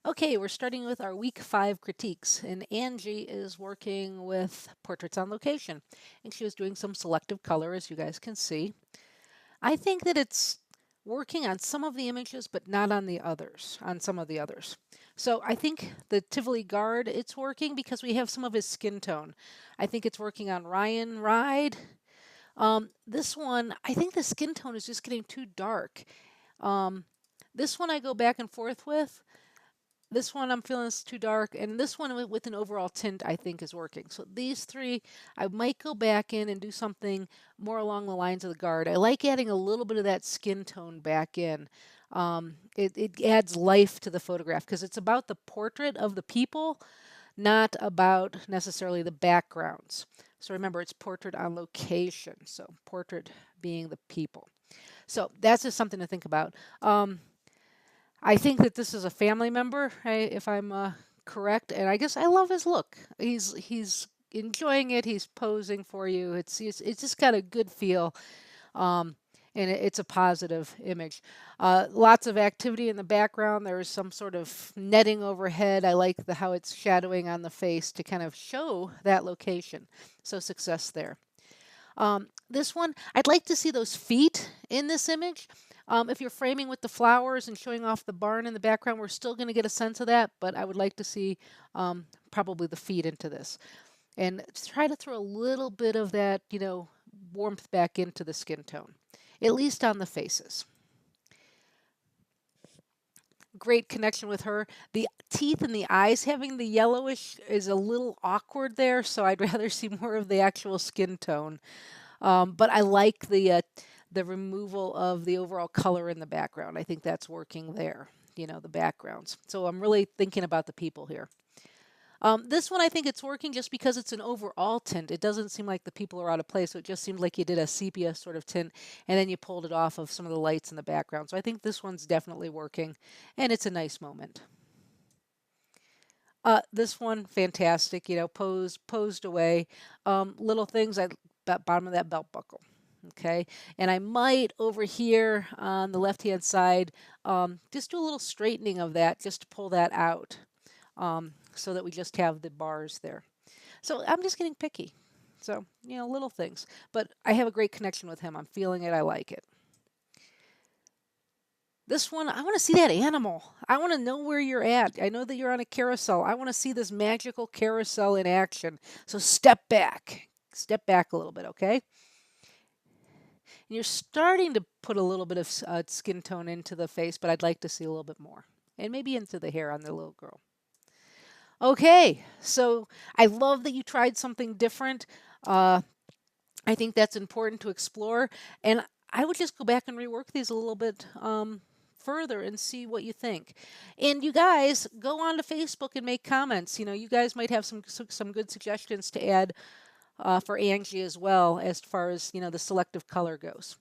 Okay, we're starting with our week 5 critiques, and Angie is working with portraits on location, and she was doing some selective color, as you guys can see. I think that it's working on some of the images, but not on the others, on some of the others. So I think the Tivoli guard, it's working because we have some of his skin tone. I think it's working on Ryan Ride. This one, I think the skin tone is just getting too dark. Um, this one I go back and forth with. This one I'm feeling is too dark, and this one with an overall tint I think is working. So these three, I might go back in and do something more along the lines of the guard. I like adding a little bit of that skin tone back in. It adds life to the photograph because it's about the portrait of the people, not about necessarily the backgrounds. So remember, it's portrait on location. So portrait being the people. So that's just something to think about. I think that this is a family member, if I'm correct, and I guess I love his look. He's enjoying it. He's posing for you. It's just got a good feel, um, and it's a positive image. Lots of activity in the background. There is some sort of netting overhead. I like how it's shadowing on the face to kind of show that location. So success there. This one, I'd like to see those feet in this image. If you're framing with the flowers and showing off the barn in the background, we're still going to get a sense of that, but I would like to see probably the feet into this. And try to throw a little bit of that, warmth back into the skin tone, at least on the faces. Great connection with her. The teeth and the eyes having the yellowish is a little awkward there, so I'd rather see more of the actual skin tone. But I like the removal of the overall color in the background. I think that's working there, the backgrounds. So I'm really thinking about the people here. This one, I think it's working just because it's an overall tint. It doesn't seem like the people are out of place. So it just seems like you did a sepia sort of tint and then you pulled it off of some of the lights in the background. So I think this one's definitely working and it's a nice moment. This one, fantastic, posed away. Little things, bottom of that belt buckle. Okay, and I might over here on the left hand side just do a little straightening of that just to pull that out so that we just have the bars there. So I'm just getting picky. So, little things. But I have a great connection with him. I'm feeling it. I like it. This one, I want to see that animal. I want to know where you're at. I know that you're on a carousel. I want to see this magical carousel in action. So step back. Step back a little bit, okay? And you're starting to put a little bit of skin tone into the face, but I'd like to see a little bit more. And maybe into the hair on the little girl. Okay, so I love that you tried something different. I think that's important to explore. And I would just go back and rework these a little bit further and see what you think. And you guys go on to Facebook and make comments. You guys might have some good suggestions to add for Angie as well as far as the selective color goes.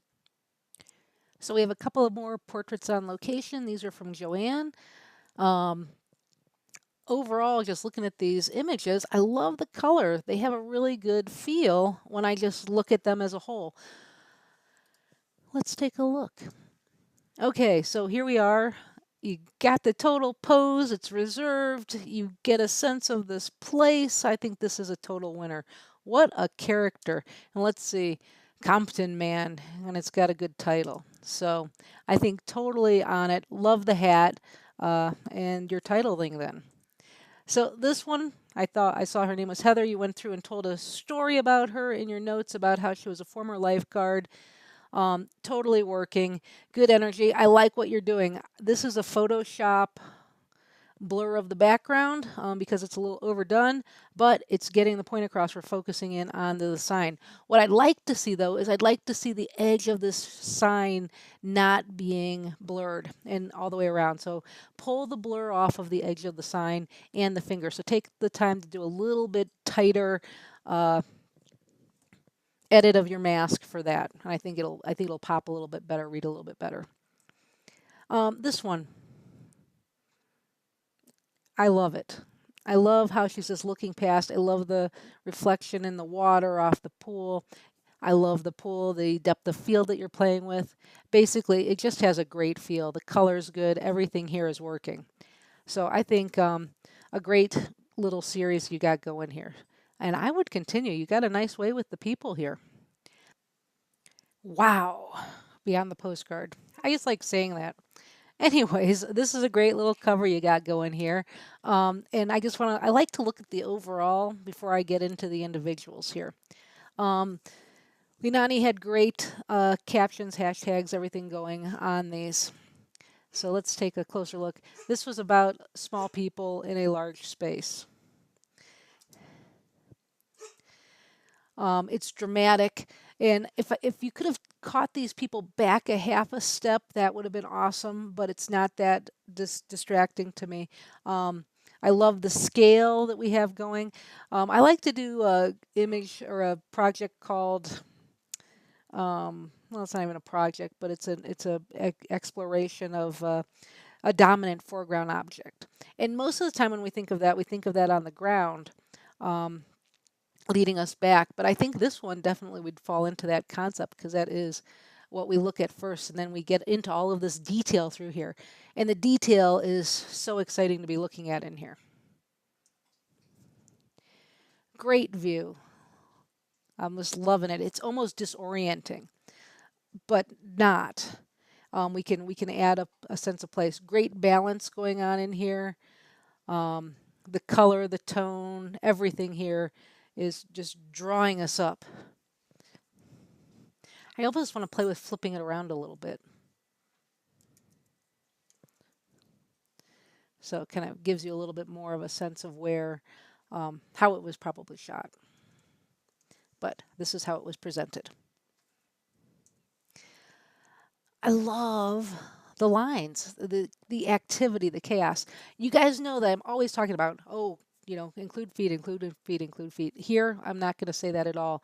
So we have a couple of more portraits on location. These are from Joanne. Um, Overall, just looking at these images, I love the color. They have a really good feel when I just look at them as a whole. Let's take a look. Okay, so here we are. You got the total pose, it's reserved. You get a sense of this place. I think this is a total winner. What a character. And let's see, Compton Man, and it's got a good title. So I think totally on it. Love the hat and your titling then. So this one, I thought I saw her name was Heather. You went through and told a story about her in your notes about how she was a former lifeguard. Totally working. Good energy. I like what you're doing. This is a Photoshop blur of the background because it's a little overdone, but it's getting the point across. We're focusing in on the sign. What I'd like to see though is I'd like to see the edge of this sign not being blurred and all the way around. So pull the blur off of the edge of the sign and the finger. So take the time to do a little bit tighter edit of your mask for that. I think it'll pop a little bit better, read a little bit better. This one, I love it. I love how she's just looking past. I love the reflection in the water off the pool. I love the pool, the depth of field that you're playing with. Basically, it just has a great feel. The color's good. Everything here is working. So I think a great little series you got going here. And I would continue. You got a nice way with the people here. Wow. Beyond the postcard. I just like saying that. Anyways, this is a great little cover you got going here. And I just want to, I like to look at the overall before I get into the individuals here. Um, Leinani had great captions, hashtags, everything going on these. So let's take a closer look. This was about small people in a large space. It's dramatic, and if you could have caught these people back a half a step, that would have been awesome. But it's not that distracting to me. Um, I love the scale that we have going. I like to do a image or a project called well, it's not even a project, but it's a exploration of a dominant foreground object. And most of the time when we think of that on the ground, um, leading us back. But I think this one definitely would fall into that concept because that is what we look at first, and then we get into all of this detail through here. And the detail is so exciting to be looking at in here. Great view. I'm just loving it. It's almost disorienting, but not. We can add a sense of place. Great balance going on in here. The color, the tone, everything here is just drawing us up. I almost want to play with flipping it around a little bit. So it kind of gives you a little bit more of a sense of where, how it was probably shot. But this is how it was presented. I love the lines, the activity, the chaos. You guys know that I'm always talking about, oh, include feet, include feet, include feet. Here, I'm not going to say that at all.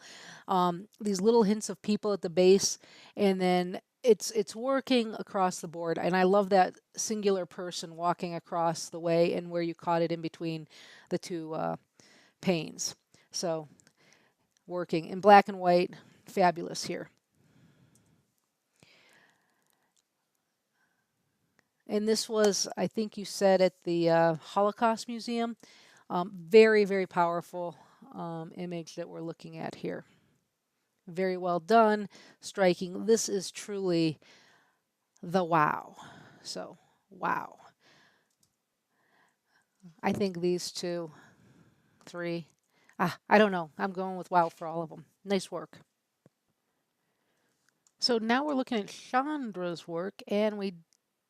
These little hints of people at the base, and then it's working across the board. And I love that singular person walking across the way, and where you caught it in between the two panes. So working in black and white, fabulous here. And this was, I think you said, at the Holocaust Museum. Very, very powerful image that we're looking at here. Very well done, striking. This is truly the wow. So, wow. I think these two, three, I don't know. I'm going with wow for all of them. Nice work. So now we're looking at Shaundra's work, and we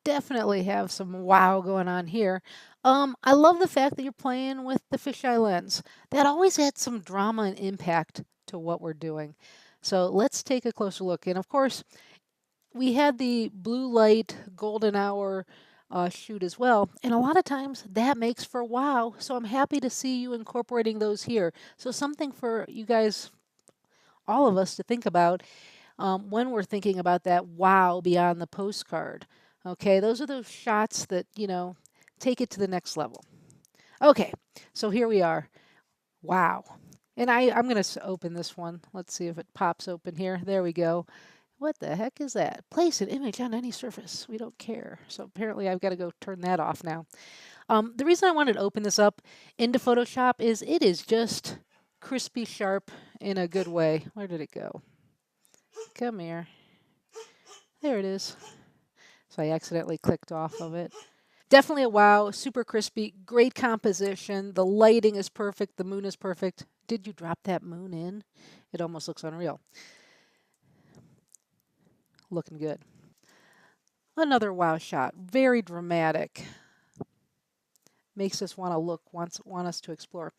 definitely have some wow going on here. I love the fact that you're playing with the fisheye lens. That always adds some drama and impact to what we're doing. So let's take a closer look. And of course, we had the blue light golden hour shoot as well. And a lot of times that makes for wow. So I'm happy to see you incorporating those here. So something for you guys, all of us, to think about when we're thinking about that wow beyond the postcard. Okay, those are those shots that, take it to the next level. Okay, so here we are. Wow. And I'm going to open this one. Let's see if it pops open here. There we go. What the heck is that? Place an image on any surface. We don't care. So apparently I've got to go turn that off now. The reason I wanted to open this up into Photoshop is it is just crispy sharp in a good way. Where did it go? Come here. There it is. So I accidentally clicked off of it. Definitely a wow, super crispy, great composition. The lighting is perfect, the moon is perfect. Did you drop that moon in? It almost looks unreal. Looking good. Another wow shot, very dramatic. Makes us want to look, want us to explore.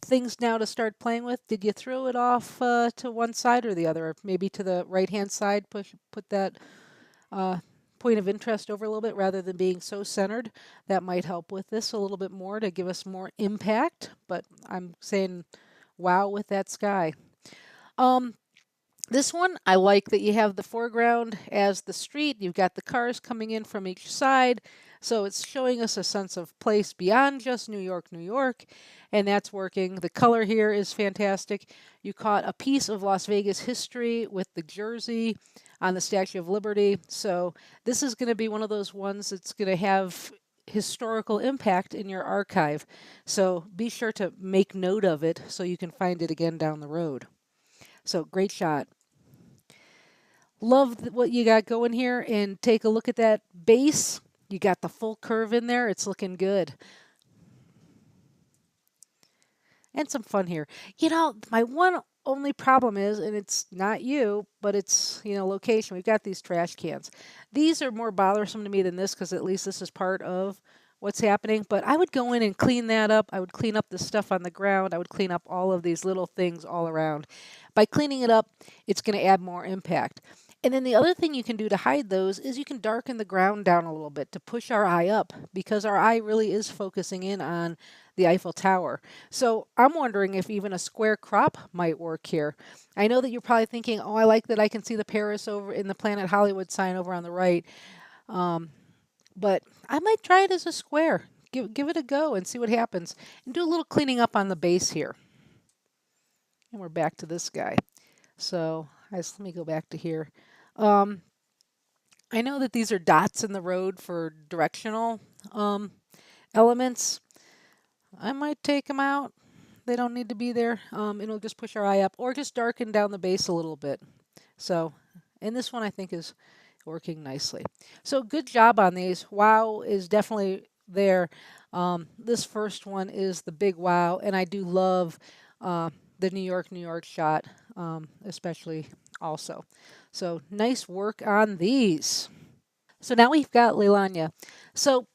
Things now to start playing with. Did you throw it off to one side or the other? Maybe to the right-hand side, put that uh, point of interest over a little bit rather than being so centered. That might help with this a little bit more to give us more impact, but I'm saying wow with that sky. Um, this one, I like that you have the foreground as the street. You've got the cars coming in from each side. So it's showing us a sense of place beyond just New York, New York. And that's working. The color here is fantastic. You caught a piece of Las Vegas history with the jersey on the Statue of Liberty. So this is going to be one of those ones that's going to have historical impact in your archive. So be sure to make note of it so you can find it again down the road. So great shot. Love what you got going here, and take a look at that base. You got the full curve in there. It's looking good. And some fun here. My one only problem is, and it's not you, but it's, location. We've got these trash cans. These are more bothersome to me than this because at least this is part of what's happening. But I would go in and clean that up. I would clean up the stuff on the ground. I would clean up all of these little things all around. By cleaning it up, it's going to add more impact. And then the other thing you can do to hide those is you can darken the ground down a little bit to push our eye up because our eye really is focusing in on the Eiffel Tower. So I'm wondering if even a square crop might work here. I know that you're probably thinking, oh, I like that I can see the Paris over in the Planet Hollywood sign over on the right. Um, but I might try it as a square. Give it a go and see what happens. And do a little cleaning up on the base here. And we're back to this guy. So let me go back to here. Um, I know that these are dots in the road for directional elements. I might take them out. They don't need to be there. It'll just push our eye up or just darken down the base a little bit. So, and this one I think is working nicely. So good job on these. Wow is definitely there. This first one is the big wow, and I do love the New York shot, especially also. So nice work on these. So now we've got Lelayna. So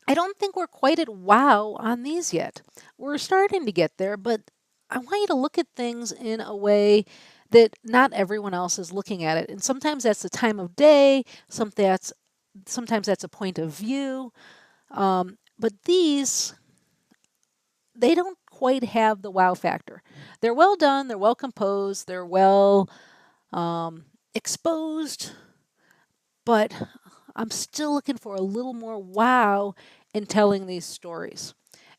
I don't think we're quite at wow on these yet. We're starting to get there, but I want you to look at things in a way that not everyone else is looking at it. And sometimes that's the time of day, sometimes that's a point of view. But these, they don't quite have the wow factor. They're well done, they're well composed, they're well exposed, but I'm still looking for a little more wow in telling these stories.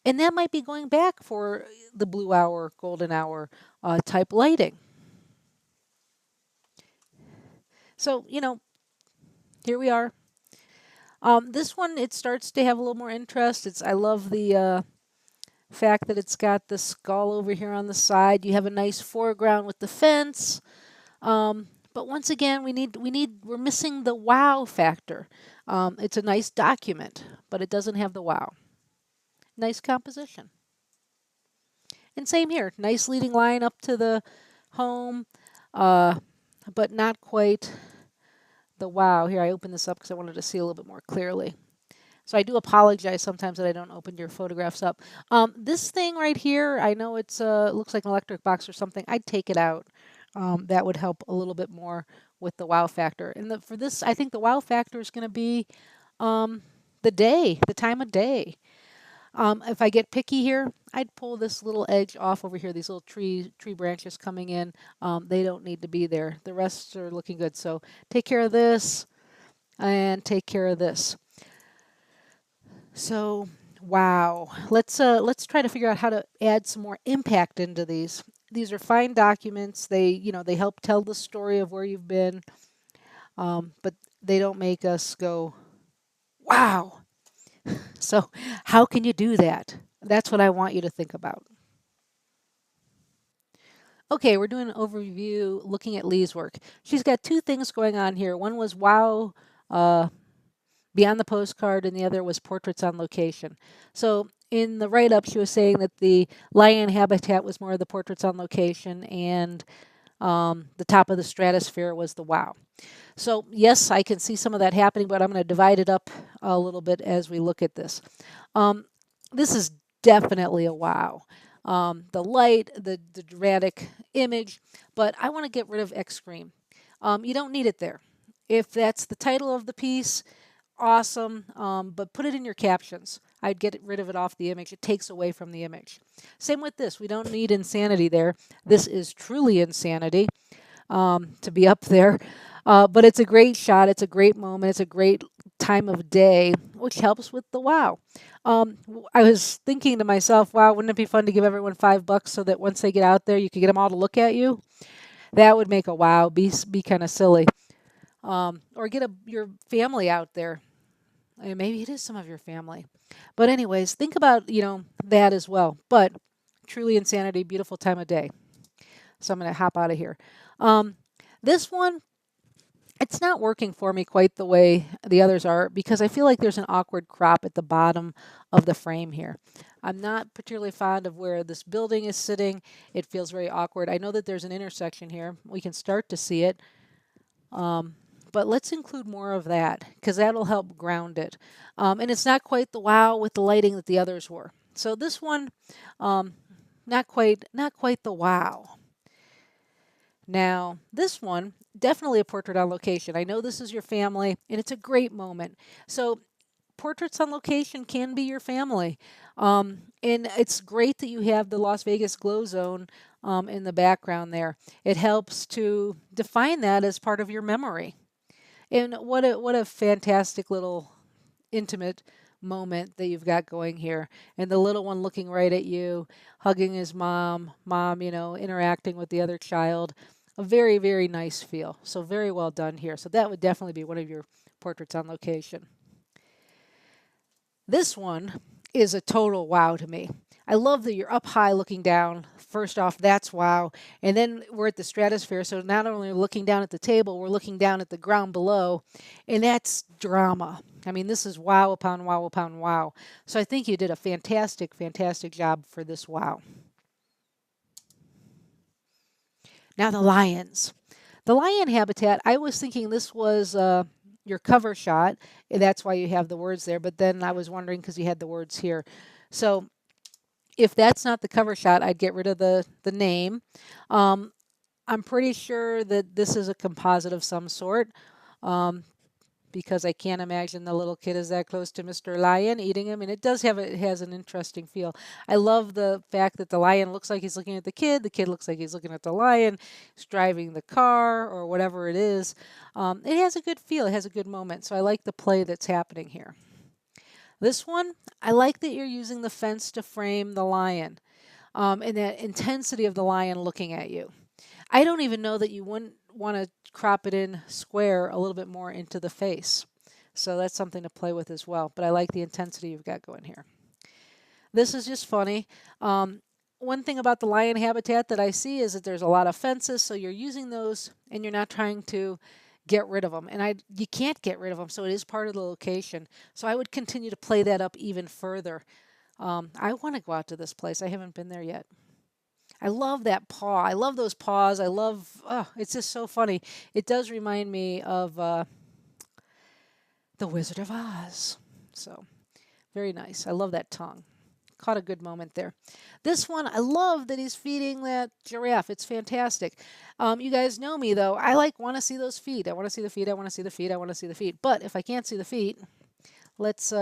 And that might be going back for the blue hour, golden hour type lighting. So, here we are. This one, it starts to have a little more interest. I love the fact that it's got the skull over here on the side. You have a nice foreground with the fence. But once again, we're missing the wow factor. It's a nice document, but it doesn't have the wow. Nice composition. And same here, nice leading line up to the home, but not quite the wow. Here, I opened this up because I wanted to see a little bit more clearly. So I do apologize sometimes that I don't open your photographs up. This thing right here, I know it looks like an electric box or something. I'd take it out. That would help a little bit more with the wow factor. And for this, I think the wow factor is going to be the time of day. If I get picky here, I'd pull this little edge off over here, these little tree branches coming in. They don't need to be there. The rest are looking good. So take care of this and take care of this. So, wow. Let's try to figure out how to add some more impact into these. These are fine documents. They help tell the story of where you've been, but they don't make us go, wow. So, how can you do that? That's what I want you to think about. Okay, we're doing an overview looking at Lee's work. She's got two things going on here. One was wow, beyond the postcard, and the other was portraits on location. So in the write-up, she was saying that the lion habitat was more of the portraits on location, and the top of the stratosphere was the wow. So yes, I can see some of that happening, but I'm going to divide it up a little bit as we look at this. This is definitely a wow. The light, the dramatic image, but I want to get rid of extreme. You don't need it there. If that's the title of the piece, awesome, but put it in your captions. I'd get rid of it off the image. It takes away from the image. Same with this. We don't need insanity there. This is truly insanity to be up there. But it's a great shot. It's a great moment. It's a great time of day, which helps with the wow. I was thinking to myself, wow, wouldn't it be fun to give everyone $5 so that once they get out there, you could get them all to look at you? That would make a wow be kind of silly. Or get your family out there And maybe it is some of your family. But anyways, think about, that as well. But truly insanity, beautiful time of day. So I'm going to hop out of here. Um, this one, it's not working for me quite the way the others are because I feel like there's an awkward crop at the bottom of the frame here. I'm not particularly fond of where this building is sitting. It feels very awkward. I know that there's an intersection here. We can start to see it. Um, but let's include more of that because that'll help ground it. And it's not quite the wow with the lighting that the others were. So this one, um, not quite the wow. Now, this one, definitely a portrait on location. I know this is your family, and it's a great moment. So, portraits on location can be your family. And it's great that you have the Las Vegas glow zone in the background there. It helps to define that as part of your memory. And what a fantastic little intimate moment that you've got going here. And the little one looking right at you, hugging his mom, interacting with the other child. A very, very nice feel. So very well done here. So that would definitely be one of your portraits on location. This one is a total wow to me. I love that you're up high looking down. First off, that's wow. And then we're at the stratosphere. So not only are we looking down at the table, we're looking down at the ground below. And that's drama. I mean, this is wow upon wow upon wow. So I think you did a fantastic, fantastic job for this wow. Now the lions. The lion habitat, I was thinking this was your cover shot. That's why you have the words there. But then I was wondering because you had the words here. So if that's not the cover shot, I'd get rid of the name. Um, I'm pretty sure that this is a composite of some sort. Um, because I can't imagine the little kid is that close to Mr. Lion eating him, and it has an interesting feel. I love the fact that the lion looks like he's looking at the kid looks like he's looking at the lion, he's driving the car or whatever it is. It has a good feel, it has a good moment, so I like the play that's happening here. This one, I like that you're using the fence to frame the lion, and that intensity of the lion looking at you. I don't even know that you wouldn't want to crop it in square a little bit more into the face. So that's something to play with as well. But I like the intensity you've got going here. This is just funny. One thing about the lion habitat that I see is that there's a lot of fences, so you're using those and you're not trying to get rid of them. And you can't get rid of them, so it is part of the location. So I would continue to play that up even further. I want to go out to this place. I haven't been there yet. I love that paw. I love those paws. It's just so funny. It does remind me of The Wizard of Oz. So, very nice. I love that tongue. Caught a good moment there. This one, I love that he's feeding that giraffe. It's fantastic. You guys know me, though. Want to see those feet. I want to see the feet. I want to see the feet. I want to see the feet. But if I can't see the feet, let's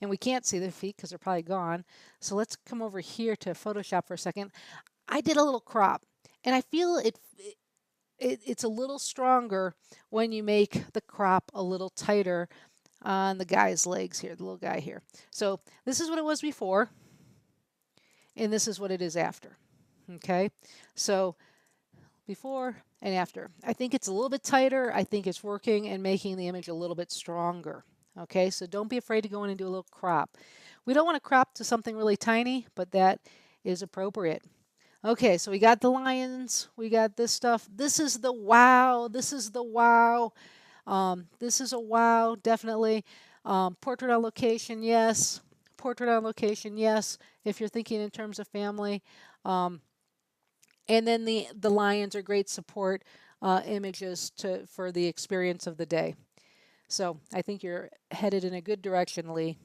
and we can't see the feet because they're probably gone. So let's come over here to Photoshop for a second. I did a little crop, and I feel it's a little stronger when you make the crop a little tighter on the guy's legs here, the little guy here. So this is what it was before, and this is what it is after. Okay, so before and after. I think it's a little bit tighter. I think it's working and making the image a little bit stronger. Okay, so don't be afraid to go in and do a little crop. We don't want to crop to something really tiny, but that is appropriate. Okay, so we got the lions, we got this stuff. This is the wow. This is the wow. This is a wow, definitely. Portrait on location, yes. Portrait on location, yes. If you're thinking in terms of family. And then the lions are great support images for the experience of the day. So I think you're headed in a good direction, Lee.